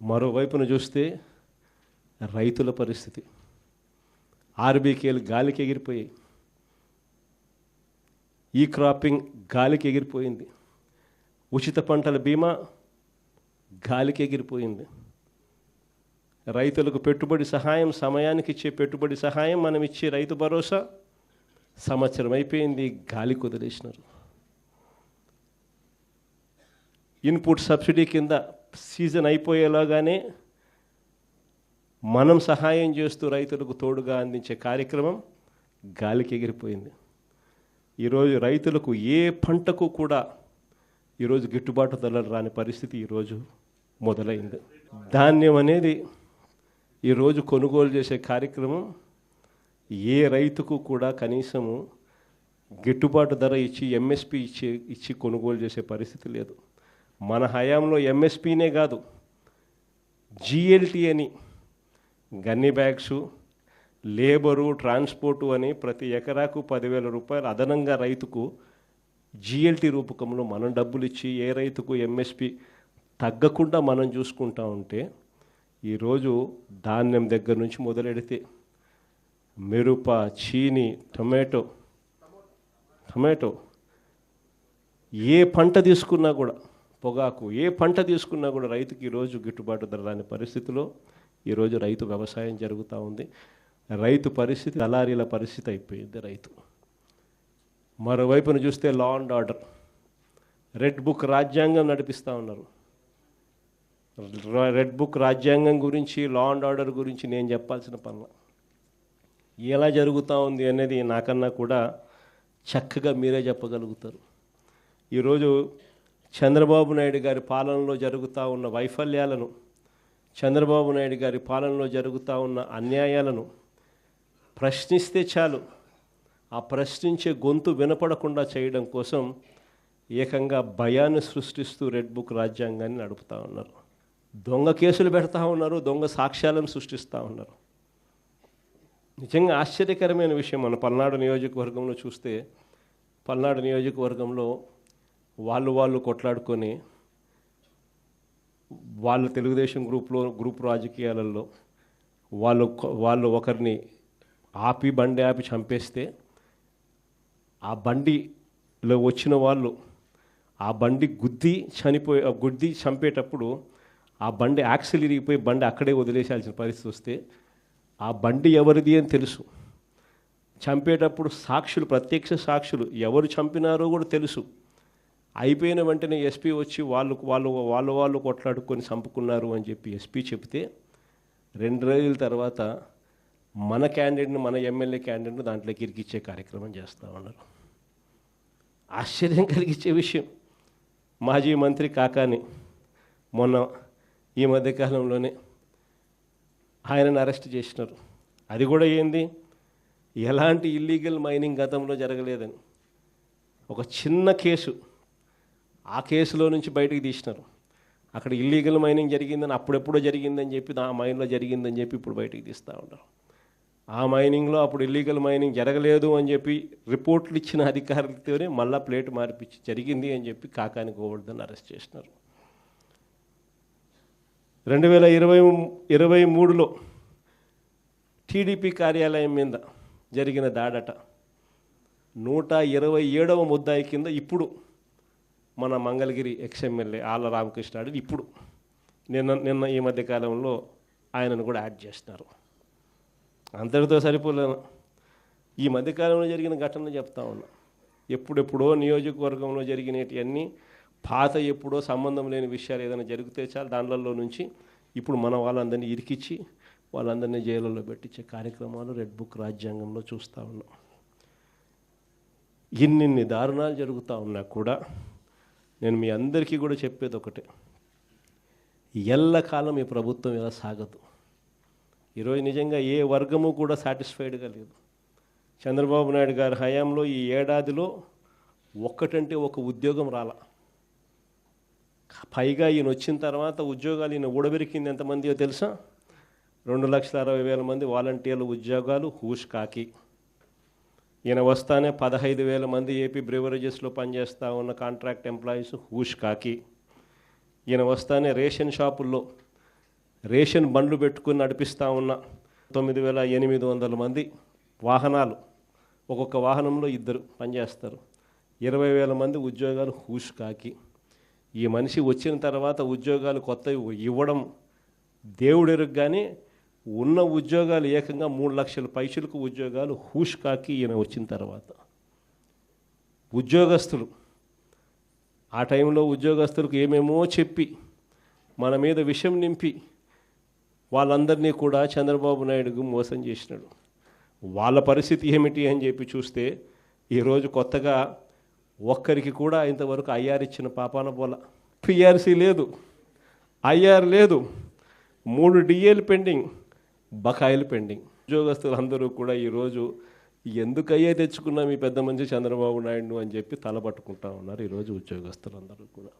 మరోవైపున చూస్తే రైతుల పరిస్థితి, ఆర్బీకేలు గాలికి ఎగిరిపోయాయి, ఈ క్రాపింగ్ గాలికి ఎగిరిపోయింది, ఉచిత పంటల బీమా గాలికి ఎగిరిపోయింది, రైతులకు పెట్టుబడి సహాయం, సమయానికి ఇచ్చే పెట్టుబడి సహాయం, మనం ఇచ్చే రైతు భరోసా సంవత్సరం అయిపోయింది, గాలికి వదిలేసినారు. ఇన్పుట్ సబ్సిడీ కింద సీజన్ అయిపోయేలాగానే మనం సహాయం చేస్తూ రైతులకు తోడుగా అందించే కార్యక్రమం గాలికి ఎగిరిపోయింది. ఈరోజు రైతులకు ఏ పంటకు కూడా ఈరోజు గిట్టుబాటు ధరలు రాని పరిస్థితి ఈరోజు మొదలైంది. ధాన్యం అనేది ఈరోజు కొనుగోలు చేసే కార్యక్రమం ఏ రైతుకు కూడా కనీసము గిట్టుబాటు ధర ఇచ్చి ఎంఎస్పి ఇచ్చి కొనుగోలు చేసే పరిస్థితి లేదు. మన హయాంలో ఎంఎస్పీనే కాదు, జిఎల్టీ అని గన్ని బ్యాగ్సు, లేబరు, ట్రాన్స్పోర్టు అని ప్రతి ఎకరాకు 10,000 రూపాయలు అదనంగా రైతుకు జిఎల్టీ రూపకంలో మనం డబ్బులు ఇచ్చి ఏ రైతుకు ఎంఎస్పి తగ్గకుండా మనం చూసుకుంటా ఉంటే, ఈరోజు ధాన్యం దగ్గర నుంచి మొదలెడితే మిరప, చీని, టొమాటో ఏ పంట తీసుకున్నా కూడా, పొగాకు ఏ పంట తీసుకున్నా కూడా రైతుకి ఈరోజు గిట్టుబాటు ధర రాని పరిస్థితిలో ఈరోజు రైతు వ్యవసాయం జరుగుతూ ఉంది. రైతు పరిస్థితి దళారీల పరిస్థితి అయిపోయింది రైతు. మరోవైపున చూస్తే law and order, red book రాజ్యాంగం నడిపిస్తూ ఉన్నారు. రెడ్ బుక్ రాజ్యాంగం గురించి, లా అండ్ ఆర్డర్ గురించి నేను చెప్పాల్సిన పనుల ఎలా జరుగుతూ ఉంది అనేది నాకన్నా కూడా చక్కగా మీరే చెప్పగలుగుతారు. ఈరోజు చంద్రబాబు నాయుడు గారి పాలనలో జరుగుతూ ఉన్న వైఫల్యాలను, చంద్రబాబు నాయుడు గారి పాలనలో జరుగుతూ ఉన్న అన్యాయాలను ప్రశ్నిస్తే చాలు, ఆ ప్రశ్నించే గొంతు వినపడకుండా చేయడం కోసం ఏకంగా భయాన్ని సృష్టిస్తూ రెడ్ బుక్ రాజ్యాంగాన్ని నడుపుతూ ఉన్నారు. దొంగ కేసులు పెడతా ఉన్నారు, దొంగ సాక్ష్యాలను సృష్టిస్తూ ఉన్నారు. నిజంగా ఆశ్చర్యకరమైన విషయం. మన పల్నాడు నియోజకవర్గంలో చూస్తే, పల్నాడు నియోజకవర్గంలో వాళ్ళు కొట్లాడుకొని, వాళ్ళు తెలుగుదేశం గ్రూప్ రాజకీయాలలో వాళ్ళు ఒకరిని బండి ఆపి చంపేస్తే, ఆ బండిలో వచ్చిన వాళ్ళు ఆ బండి గుద్ది చంపేటప్పుడు ఆ బండి యాక్సిల్ ఇరిగిపోయి బండి అక్కడే వదిలేసాల్సిన పరిస్థితి వస్తే, ఆ బండి ఎవరిది అని తెలుసు. చంపేటప్పుడు సాక్షులు, ప్రత్యక్ష సాక్షులు ఎవరు చంపినారో కూడా తెలుసు. అయిపోయిన వెంటనే ఎస్పీ వచ్చి వాళ్ళు కొట్లాడుకొని చంపుకున్నారు అని చెప్పి ఎస్పీ చెప్తే, 2 రోజుల తర్వాత మన క్యాండిడేట్ని, మన ఎమ్మెల్యే క్యాండిడేట్ని దాంట్లోకి ఇరికిచ్చే కార్యక్రమం చేస్తూ ఉన్నారు. ఆశ్చర్యం కలిగించే విషయం. మాజీ మంత్రి కాకాని మొన్న ఈ మధ్యకాలంలోనే ఆయనను అరెస్ట్ చేసినారు. అది కూడా ఏంది, ఎలాంటి ఇల్లీగల్ మైనింగ్ గతంలో జరగలేదని ఒక చిన్న కేసు, ఆ కేసులో నుంచి బయటకు తీసినారు. అక్కడ ఇల్లీగల్ మైనింగ్ జరిగిందని, అప్పుడెప్పుడో జరిగిందని చెప్పి, ఆ మైన్లో జరిగిందని చెప్పి ఇప్పుడు బయటకు తీస్తూ ఉన్నారు. ఆ మైనింగ్లో అప్పుడు ఇల్లీగల్ మైనింగ్ జరగలేదు అని చెప్పి రిపోర్ట్లు ఇచ్చిన అధికారులతోనే మళ్ళా ప్లేట్ మార్పిచ్చి జరిగింది అని చెప్పి కాకాని గోవర్ధన్ అరెస్ట్ చేసినారు. 2023లో టీడీపీ కార్యాలయం మీద జరిగిన దాడట 127వ ముద్దాయి కింద ఇప్పుడు మన మంగళగిరి ఎక్స్ఎమ్మెల్యే ఆళ్ళ రామకృష్ణాడు ఇప్పుడు నిన్న ఈ మధ్యకాలంలో ఆయనను కూడా యాడ్ చేస్తున్నారు. అంతటితో సరిపోలేను. ఈ మధ్యకాలంలో జరిగిన ఘటనలు చెప్తా ఉన్నా. ఎప్పుడెప్పుడో నియోజకవర్గంలో జరిగినవన్నీ పాత, ఎప్పుడో సంబంధం లేని విషయాలు ఏదైనా జరిగితే చాలు దాంట్లో నుంచి ఇప్పుడు మన వాళ్ళందరినీ ఇరికిచ్చి వాళ్ళందరినీ జైలులో పెట్టించే కార్యక్రమాలు రెడ్ బుక్ రాజ్యాంగంలో చూస్తూ ఉన్నాం. ఇన్ని దారుణాలు జరుగుతూ ఉన్నా కూడా నేను మీ అందరికీ కూడా చెప్పేది ఒకటే, ఎల్లకాలం ఈ ప్రభుత్వం ఇలా సాగదు. ఈరోజు నిజంగా ఏ వర్గము కూడా సాటిస్ఫైడ్గా లేదు. చంద్రబాబు నాయుడు గారి హయాంలో ఈ ఏడాదిలో ఒక్కటంటే ఒక ఉద్యోగం రాల. పైగా ఈయన వచ్చిన తర్వాత ఉద్యోగాలు ఈయన ఊడబెరికింది ఎంతమందియో తెలుసా? 2,60,000 మంది వాలంటీర్ల ఉద్యోగాలు హూష్ కాకి. ఈయన వస్తానే 15,000 మంది ఏపీ బ్రివరేజెస్లో పనిచేస్తూ ఉన్న కాంట్రాక్ట్ ఎంప్లాయీస్ హూష్ కాకి. ఈయన వస్తానే రేషన్ షాపుల్లో రేషన్ బండ్లు పెట్టుకుని నడిపిస్తూ ఉన్న 9,800 మంది వాహనాలు, ఒక్కొక్క వాహనంలో 2 పనిచేస్తారు. 20,000 మంది ఉద్యోగాలు హూష్ కాకి ఈ మనిషి వచ్చిన తర్వాత ఉద్యోగాలు కొత్తవి ఇవ్వడం దేవుడెరుగు. కానీ ఉన్న ఉద్యోగాలు ఏకంగా 3 లక్షల పైసలకు ఉద్యోగాలు హూష్ కాకి ఈయన వచ్చిన తర్వాత ఉద్యోగస్తులు ఆ టైంలో ఉద్యోగస్తులకు ఏమేమో చెప్పి మన మీద విషం నింపి వాళ్ళందరినీ కూడా చంద్రబాబు నాయుడుకు మోసం చేసినాడు. వాళ్ళ పరిస్థితి ఏమిటి అని చెప్పి చూస్తే ఈరోజు కొత్తగా ఒక్కరికి కూడా ఇంతవరకు ఐఆర్ ఇచ్చిన పాపాన పోల. పిఆర్సీ లేదు, ఐఆర్ లేదు, 3 డిఏలు పెండింగ్, బకాయిలు పెండింగ్. ఉద్యోగస్తులు అందరూ కూడా ఈరోజు ఎందుకయ్యే తెచ్చుకున్నా మీ పెద్ద మంచి చంద్రబాబు నాయుడు అని చెప్పి తలపట్టుకుంటా ఉన్నారు. ఈరోజు ఉద్యోగస్తులందరూ కూడా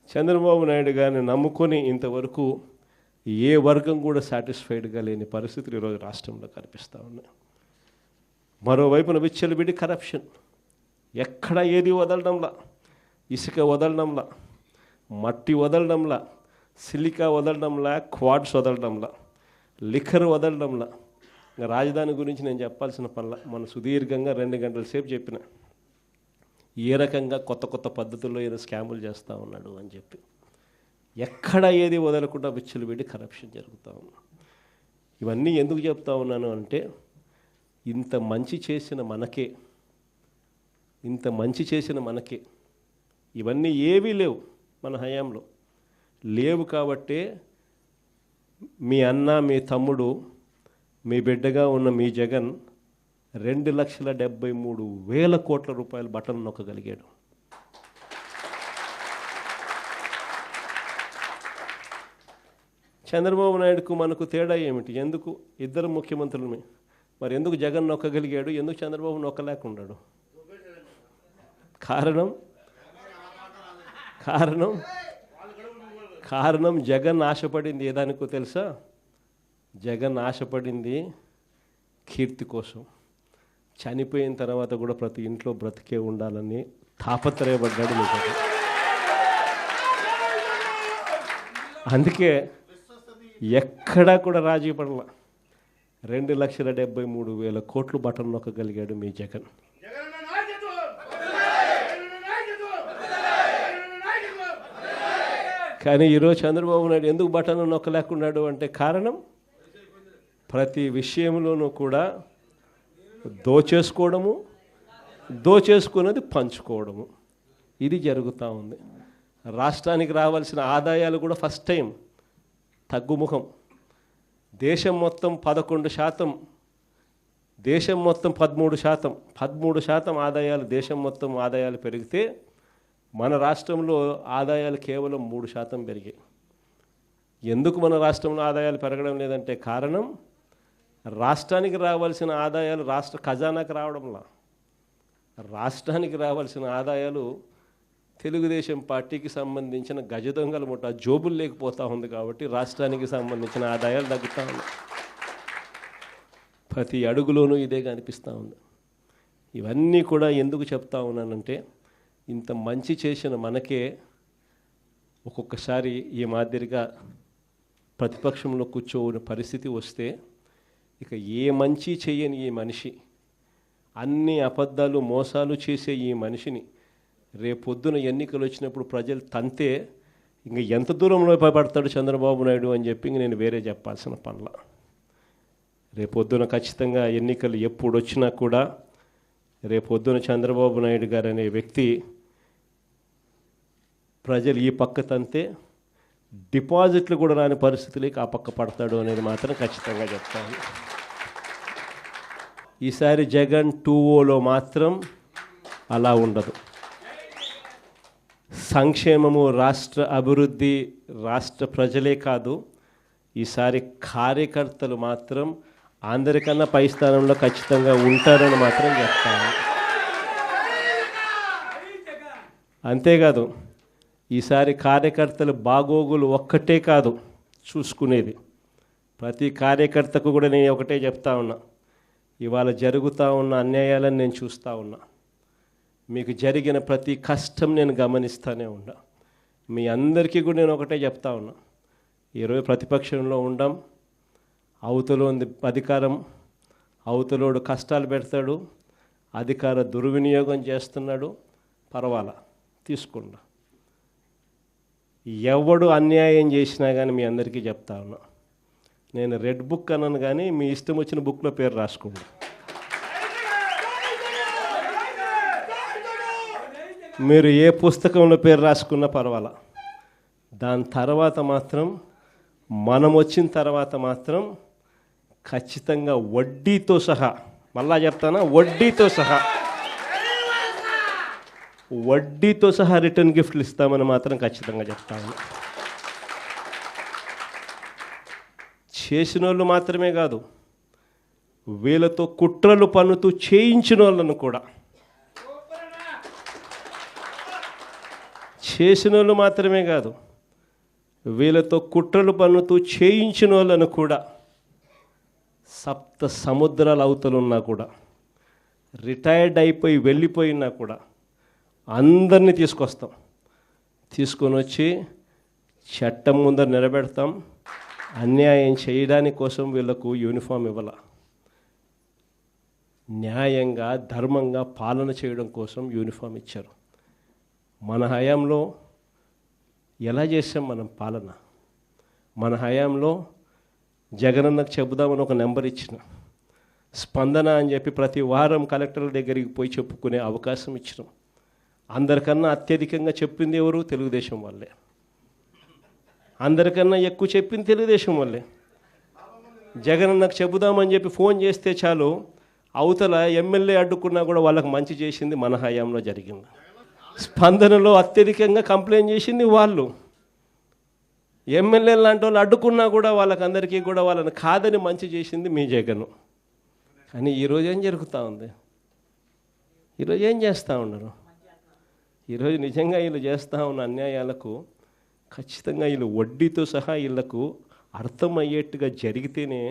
చంద్రబాబు నాయుడు గారిని నమ్ముకొని ఇంతవరకు ఏ వర్గం కూడా సాటిస్ఫైడ్గా లేని పరిస్థితులు ఈరోజు రాష్ట్రంలో కనిపిస్తూ ఉన్నాయి. మరోవైపున విచ్చలవిడి కరప్షన్, ఎక్కడ ఏది వదలడంలా, ఇసుక వదలడంలా, మట్టి వదలడంలా, సిలికా వదలడంలా, క్వాడ్స్ వదలడంలా, లిఖర్ వదలడంలా. ఇంకా రాజధాని గురించి నేను చెప్పాల్సిన పనుల మన సుదీర్ఘంగా 2 గంటల సేపు చెప్పిన ఏ రకంగా కొత్త కొత్త పద్ధతుల్లో ఏదో స్కాములు చేస్తూ ఉన్నాడు అని చెప్పి. ఎక్కడ ఏది వదలకుండా విచ్చలవిడి కరప్షన్ జరుగుతూ ఉంది. ఇవన్నీ ఎందుకు చెప్తా ఉన్నాను అంటే ఇంత మంచి చేసిన మనకే ఇవన్నీ ఏవీ లేవు, మన హయాంలో లేవు. కాబట్టే మీ అన్న, మీ తమ్ముడు, మీ బిడ్డగా ఉన్న మీ జగన్ 2,73,000 కోట్ల రూపాయలు బటన్ నొక్కగలిగాడు. చంద్రబాబు నాయుడుకు మనకు తేడా ఏమిటి? ఎందుకు ఇద్దరు ముఖ్యమంత్రులమే, మరి ఎందుకు జగన్ నొక్కగలిగాడు, ఎందుకు చంద్రబాబు నొక్కలేకున్నాడు? కారణం జగన్ ఆశపడింది ఏదానికో తెలుసా? జగన్ ఆశపడింది కీర్తి కోసం. చనిపోయిన తర్వాత కూడా ప్రతి ఇంట్లో బ్రతికే ఉండాలని తాపత్రయపడ్డాడు మీకు. అందుకే ఎక్కడా కూడా రాజీ పడలా. 2,73,000 కోట్లు బటన్ నొక్కగలిగాడు మీ జగన్. కానీ ఈరోజు చంద్రబాబు నాయుడు ఎందుకు బటన్ నొక్కలేకున్నాడు అంటే కారణం ప్రతి విషయంలోనూ కూడా దోచేసుకున్నది పంచుకోవడము, ఇది జరుగుతూ ఉంది. రాష్ట్రానికి రావాల్సిన ఆదాయాలు కూడా ఫస్ట్ టైం తగ్గుముఖం. దేశం మొత్తం 11%, దేశం మొత్తం 13% ఆదాయాలు, దేశం మొత్తం ఆదాయాలు పెరిగితే మన రాష్ట్రంలో ఆదాయాలు కేవలం 3% పెరిగాయి. ఎందుకు మన రాష్ట్రంలో ఆదాయాలు పెరగడం లేదంటే కారణం రాష్ట్రానికి రావాల్సిన ఆదాయాలు రాష్ట్ర ఖజానాకు రావడంలా. రాష్ట్రానికి రావాల్సిన ఆదాయాలు తెలుగుదేశం పార్టీకి సంబంధించిన గజ దొంగల ముఠా జోబులు లేకపోతూ ఉంది. కాబట్టి రాష్ట్రానికి సంబంధించిన ఆదాయాలు తగ్గుతూ ఉన్నాయి. ప్రతి అడుగులోనూ ఇదే కనిపిస్తూ ఉంది. ఇవన్నీ కూడా ఎందుకు చెప్తా ఉన్నానంటే ఇంత మంచి చేసిన మనకే ఒక్కొక్కసారి ఈ మాదిరిగా ప్రతిపక్షంలో కూర్చోని పరిస్థితి వస్తే ఇక ఏ మంచి చేయని ఈ మనిషి, అన్ని అబద్ధాలు మోసాలు చేసే ఈ మనిషిని రేపొద్దున ఎన్నికలు వచ్చినప్పుడు ప్రజలు తంతే ఇంక ఎంత దూరంలో పడతాడు చంద్రబాబు నాయుడు అని చెప్పి ఇంక నేను వేరే చెప్పాల్సిన పనుల. రేపొద్దున ఖచ్చితంగా ఎన్నికలు ఎప్పుడు వచ్చినా కూడా రేపొద్దున చంద్రబాబు నాయుడు గారు అనే వ్యక్తి ప్రజలు ఈ పక్క తంతే డిపాజిట్లు కూడా రాని పరిస్థితులకి ఆ పక్క పడతాడు అనేది మాత్రం ఖచ్చితంగా చెప్తాను. ఈసారి జగన్ 2.0లో మాత్రం అలా ఉండదు. సంక్షేమము, రాష్ట్ర అభివృద్ధి, రాష్ట్ర ప్రజలే కాదు, ఈసారి కార్యకర్తలు మాత్రం అందరికన్నా పై స్థానంలో ఖచ్చితంగా ఉంటారని మాత్రం చెప్తాను. అంతేకాదు ఈసారి కార్యకర్తలు బాగోగులు ఒక్కటే కాదు చూసుకునేది, ప్రతి కార్యకర్తకు కూడా నేను ఒకటే చెప్తా ఉన్నా, ఇవాళ జరుగుతూ ఉన్న అన్యాయాలను నేను చూస్తూ ఉన్నా, మీకు జరిగిన ప్రతి కష్టం నేను గమనిస్తూనే ఉన్నా. మీ అందరికీ కూడా నేను ఒకటే చెప్తా ఉన్నా, ఈరోజు ప్రతిపక్షంలో ఉండం, అవతల ఉంది అధికారం, అవతలోడు కష్టాలు పెడతాడు, అధికార దుర్వినియోగం చేస్తున్నాడు, పర్వాలా తీసుకుండా. ఎవడు అన్యాయం చేసినా కానీ మీ అందరికీ చెప్తా ఉన్నా, నేను రెడ్ బుక్ అన్నాను కానీ మీ ఇష్టం వచ్చిన బుక్లో పేరు రాసుకోండి. మీరు ఏ పుస్తకంలో పేరు రాసుకున్నా పర్వాలా. దాని తర్వాత మాత్రం మనం వచ్చిన తర్వాత మాత్రం ఖచ్చితంగా వడ్డీతో సహా, మళ్ళా చెప్తానా, వడ్డీతో సహా రిటర్న్ గిఫ్ట్లు ఇస్తామని మాత్రం ఖచ్చితంగా చెప్తాను. చేసిన వాళ్ళు మాత్రమే కాదు, వీళ్ళతో కుట్రలు పన్నుతూ చేయించిన వాళ్ళను కూడా, చేసిన వాళ్ళు మాత్రమే కాదు, వీళ్ళతో కుట్రలు పన్నుతూ చేయించిన వాళ్ళను కూడా, సప్త సముద్రాల అవతలున్నా కూడా, రిటైర్డ్ అయిపోయి వెళ్ళిపోయినా కూడా అందరినీ తీసుకొస్తాం. తీసుకొని వచ్చి చట్టం ముందర నిలబెడతాం. అన్యాయం చేయడానికి కోసం వీళ్ళకు యూనిఫామ్ ఇవ్వాల, న్యాయంగా ధర్మంగా పాలన చేయడం కోసం యూనిఫామ్ ఇచ్చారు. మన హయాంలో ఎలా చేసాం మనం పాలన? మన హయాంలో జగనన్నకు చెబుదామని ఒక నెంబర్ ఇచ్చిన, స్పందన అని చెప్పి ప్రతి వారం కలెక్టర్ల దగ్గరికి పోయి చెప్పుకునే అవకాశం ఇచ్చినాం. అందరికన్నా అత్యధికంగా చెప్పింది ఎవరు? తెలుగుదేశం వాళ్ళే. అందరికన్నా ఎక్కువ చెప్పింది తెలుగుదేశం వాళ్ళే. జగనన్నకు చెబుదామని చెప్పి ఫోన్ చేస్తే చాలు, అవతల ఎమ్మెల్యే అడ్డుకున్నా కూడా వాళ్ళకు మంచి చేసింది మన హయాంలో జరిగింది. స్పందనలో అత్యధికంగా కంప్లైంట్ చేసింది వాళ్ళు. ఎమ్మెల్యే లాంటి వాళ్ళు అడ్డుకున్నా కూడా వాళ్ళకందరికీ కూడా వాళ్ళని కాదని మంచి చేసింది మీ జగన్. కానీ ఈరోజు ఏం జరుగుతూ ఉంది? ఈరోజు ఏం చేస్తూ ఉన్నారు? ఈరోజు నిజంగా వీళ్ళు చేస్తూ ఉన్న అన్యాయాలకు ఖచ్చితంగా వీళ్ళు వడ్డీతో సహా వీళ్ళకు అర్థమయ్యేట్టుగా జరిగితేనే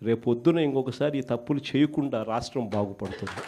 రేపొద్దున ఇంకొకసారి ఈ తప్పులు చేయకుండా రాష్ట్రం బాగుపడుతుంది.